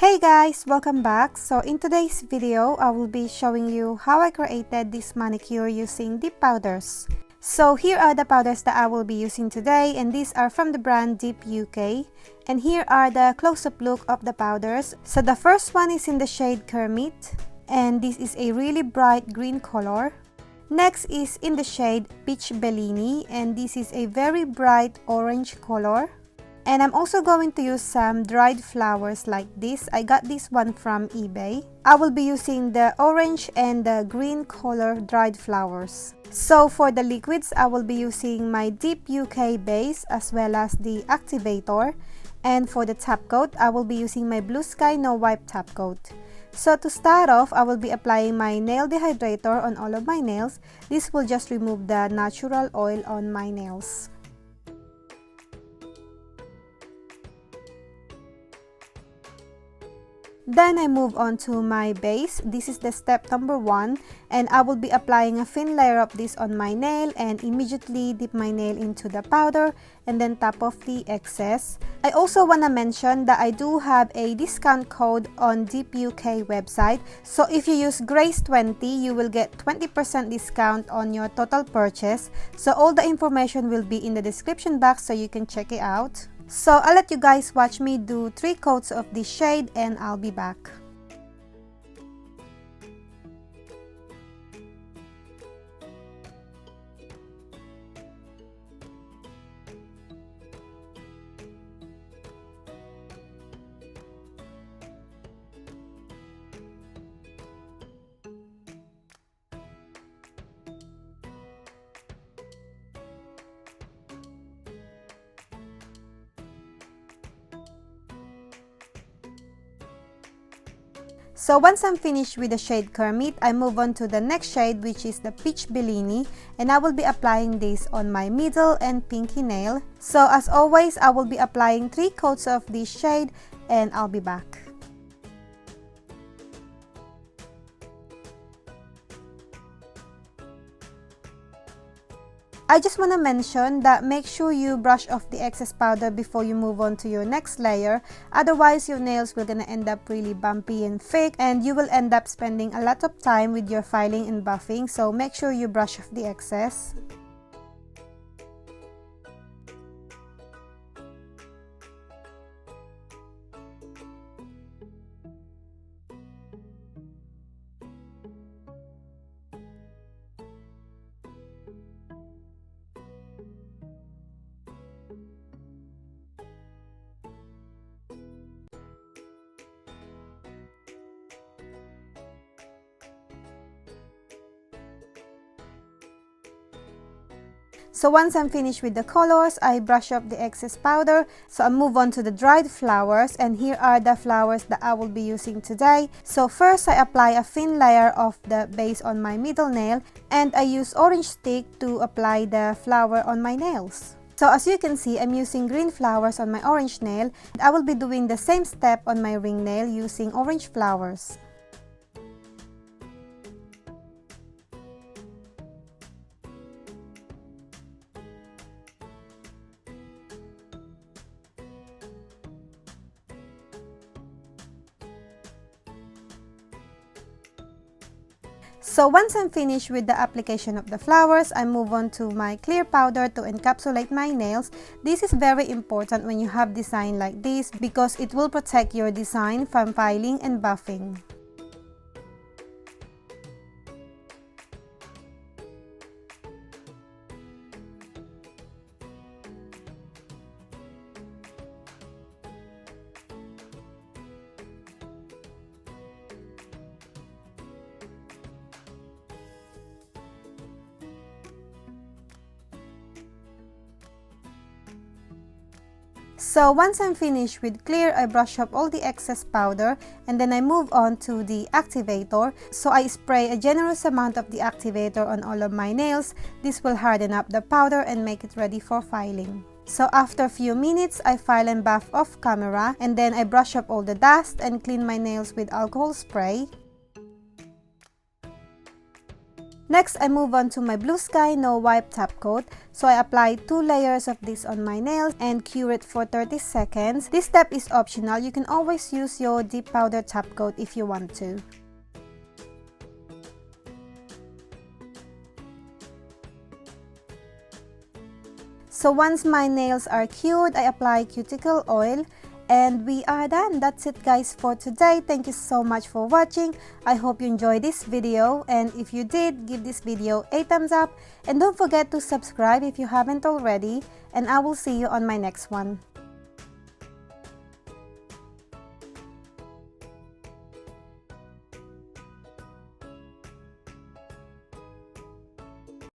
Hey guys, welcome back. So in today's video, I will be showing you how I created this manicure using dip powders. So here are the powders that I will be using today, and these are from the brand Dip UK. And here are the close-up look of the powders. So the first one is in the shade Kermit, and this is a really bright green color. Next is in the shade Peach Bellini, and this is a very bright orange color. And I'm also going to use some dried flowers like this. I got this one from eBay. I will be using the orange and the green color dried flowers. So for the liquids, I will be using my Dip UK base as well as the Activator. And for the top coat, I will be using my Blue Sky No Wipe top coat. So to start off, I will be applying my nail dehydrator on all of my nails. This will just remove the natural oil on my nails. Then I move on to my base. This is the step number 1, and I will be applying a thin layer of this on my nail and immediately dip my nail into the powder and then top off the excess. I also want to mention that I do have a discount code on Dip UK website. So if you use Grace20, you will get 20% discount on your total purchase. So all the information will be in the description box so you can check it out. So I'll let you guys watch me do 3 coats of this shade and I'll be back. So once I'm finished with the shade Kermit, I move on to the next shade, which is the Peach Bellini, and I will be applying this on my middle and pinky nail. So as always, I will be applying 3 coats of this shade and I'll be back. I just want to mention that make sure you brush off the excess powder before you move on to your next layer. Otherwise, your nails will gonna end up really bumpy and thick, and you will end up spending a lot of time with your filing and buffing. So make sure you brush off the excess. So once I'm finished with the colors, I brush up the excess powder. So I move on to the dried flowers, and here are the flowers that I will be using today. So first I apply a thin layer of the base on my middle nail, and I use orange stick to apply the flower on my nails. So as you can see, I'm using green flowers on my orange nail. I will be doing the same step on my ring nail using orange flowers. So once I'm finished with the application of the flowers, I move on to my clear powder to encapsulate my nails. This is very important when you have design like this because it will protect your design from filing and buffing. So once I'm finished with clear, I brush up all the excess powder and then I move on to the activator. So I spray a generous amount of the activator on all of my nails. This will harden up the powder and make it ready for filing. So after a few minutes, I file and buff off camera, and then I brush up all the dust and clean my nails with alcohol spray. Next, I move on to my Blue Sky No Wipe Top Coat. So I apply 2 layers of this on my nails and cure it for 30 seconds. This step is optional. You can always use your deep powder top coat if you want to. So once my nails are cured, I apply cuticle oil. And we are done. That's it guys for today. Thank you so much for watching. I hope you enjoyed this video, and if you did, give this video a thumbs up and don't forget to subscribe if you haven't already, and I will see you on my next one.